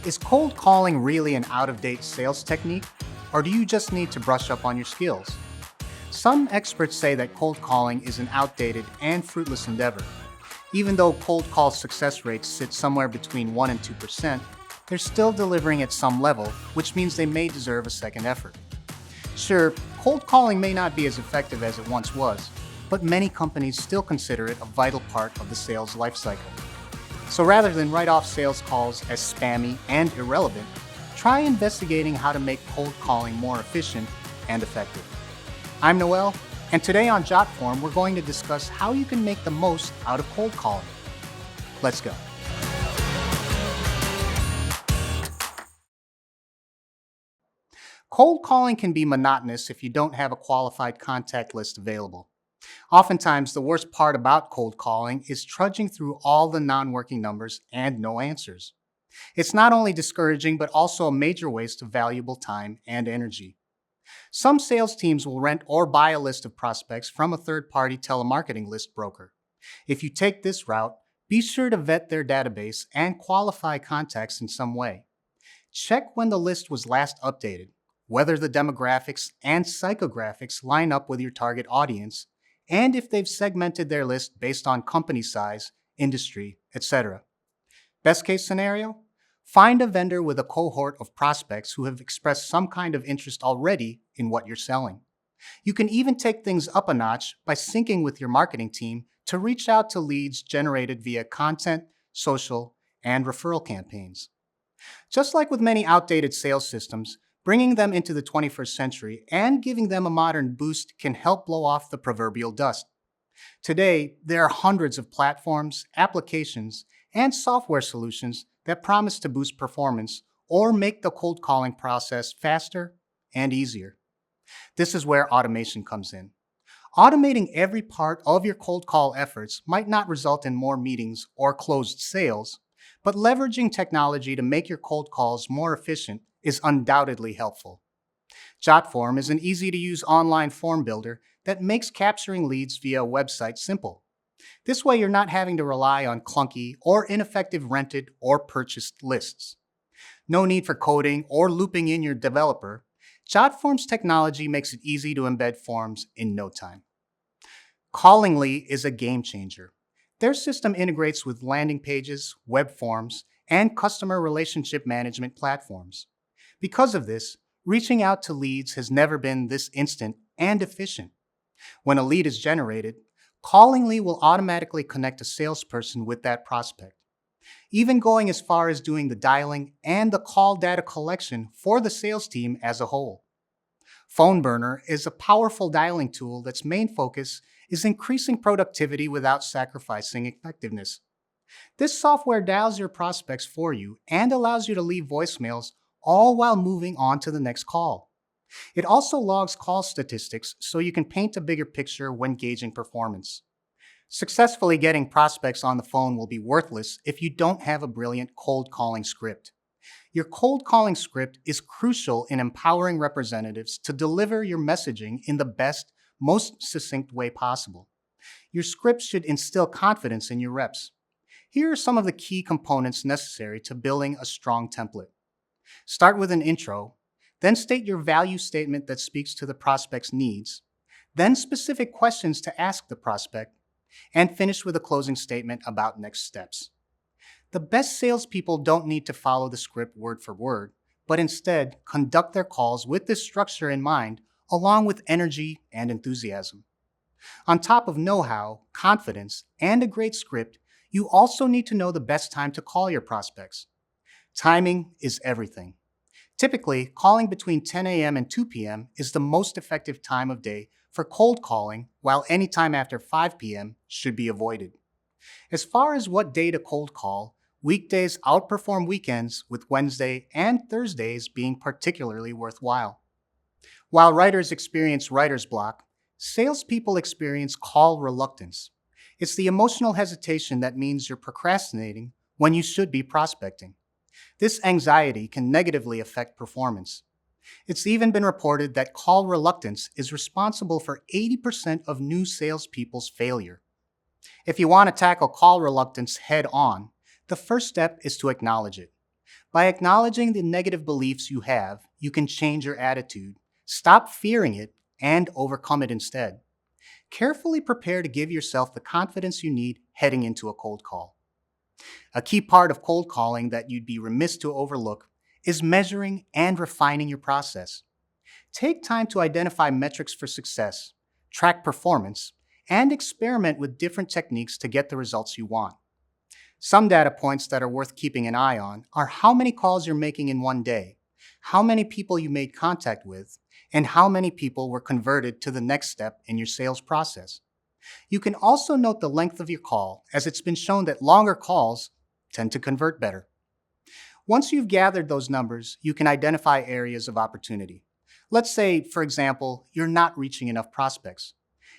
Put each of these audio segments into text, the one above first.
Is cold calling really an out-of-date sales technique, or do you just need to brush up on your skills? Some experts say that cold calling is an outdated and fruitless endeavor. Even though cold call success rates sit somewhere between 1 and 2%, they're still delivering at some level, which means they may deserve a second effort. Sure, cold calling may not be as effective as it once was, but many companies still consider it a vital part of the sales lifecycle. So rather than write off sales calls as spammy and irrelevant, try investigating how to make cold calling more efficient and effective. I'm Noel, and today on Jotform, we're going to discuss how you can make the most out of cold calling. Let's go. Cold calling can be monotonous if you don't have a qualified contact list available. Oftentimes, the worst part about cold calling is trudging through all the non-working numbers and no answers. It's not only discouraging, but also a major waste of valuable time and energy. Some sales teams will rent or buy a list of prospects from a third-party telemarketing list broker. If you take this route, be sure to vet their database and qualify contacts in some way. Check when the list was last updated, whether the demographics and psychographics line up with your target audience, and if they've segmented their list based on company size, industry, etc. Best case scenario? Find a vendor with a cohort of prospects who have expressed some kind of interest already in what you're selling. You can even take things up a notch by syncing with your marketing team to reach out to leads generated via content, social, and referral campaigns. Just like with many outdated sales systems, bringing them into the 21st century and giving them a modern boost can help blow off the proverbial dust. Today, there are hundreds of platforms, applications, and software solutions that promise to boost performance or make the cold calling process faster and easier. This is where automation comes in. Automating every part of your cold call efforts might not result in more meetings or closed sales, but leveraging technology to make your cold calls more efficient is undoubtedly helpful. Jotform is an easy-to-use online form builder that makes capturing leads via a website simple. This way, you're not having to rely on clunky or ineffective rented or purchased lists. No need for coding or looping in your developer. Jotform's technology makes it easy to embed forms in no time. Callingly is a game changer. Their system integrates with landing pages, web forms, and customer relationship management platforms. Because of this, reaching out to leads has never been this instant and efficient. When a lead is generated, Callingly will automatically connect a salesperson with that prospect, even going as far as doing the dialing and the call data collection for the sales team as a whole. PhoneBurner is a powerful dialing tool that's main focus is increasing productivity without sacrificing effectiveness. This software dials your prospects for you and allows you to leave voicemails all while moving on to the next call. It also logs call statistics so you can paint a bigger picture when gauging performance. Successfully getting prospects on the phone will be worthless if you don't have a brilliant cold calling script. Your cold calling script is crucial in empowering representatives to deliver your messaging in the best, most succinct way possible. Your script should instill confidence in your reps. Here are some of the key components necessary to building a strong template. Start with an intro, then state your value statement that speaks to the prospect's needs, then specific questions to ask the prospect, and finish with a closing statement about next steps. The best salespeople don't need to follow the script word for word, but instead conduct their calls with this structure in mind, along with energy and enthusiasm. On top of know-how, confidence, and a great script, you also need to know the best time to call your prospects. Timing is everything. Typically, calling between 10 a.m. and 2 p.m. is the most effective time of day for cold calling, while any time after 5 p.m. should be avoided. As far as what day to cold call, weekdays outperform weekends, with Wednesday and Thursdays being particularly worthwhile. While writers experience writer's block, salespeople experience call reluctance. It's the emotional hesitation that means you're procrastinating when you should be prospecting. This anxiety can negatively affect performance. It's even been reported that call reluctance is responsible for 80% of new salespeople's failure. If you want to tackle call reluctance head on, the first step is to acknowledge it. By acknowledging the negative beliefs you have, you can change your attitude, stop fearing it, and overcome it instead. Carefully prepare to give yourself the confidence you need heading into a cold call. A key part of cold calling that you'd be remiss to overlook is measuring and refining your process. Take time to identify metrics for success, track performance, and experiment with different techniques to get the results you want. Some data points that are worth keeping an eye on are how many calls you're making in one day, how many people you made contact with, and how many people were converted to the next step in your sales process. You can also note the length of your call, as it's been shown that longer calls tend to convert better. Once you've gathered those numbers, you can identify areas of opportunity. Let's say, for example, you're not reaching enough prospects.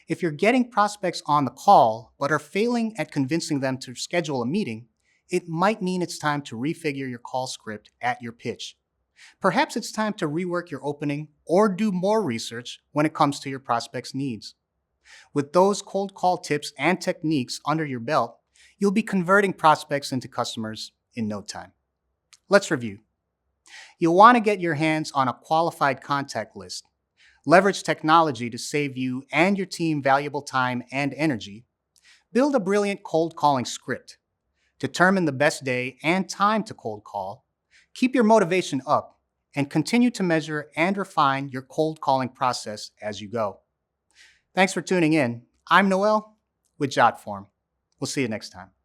If you're getting prospects on the call but are failing at convincing them to schedule a meeting, it might mean it's time to refigure your call script at your pitch. Perhaps it's time to rework your opening or do more research when it comes to your prospects' needs. With those cold call tips and techniques under your belt, you'll be converting prospects into customers in no time. Let's review. You'll want to get your hands on a qualified contact list. Leverage technology to save you and your team valuable time and energy. Build a brilliant cold calling script. Determine the best day and time to cold call. Keep your motivation up and continue to measure and refine your cold calling process as you go. Thanks for tuning in. I'm Noel with Jotform. We'll see you next time.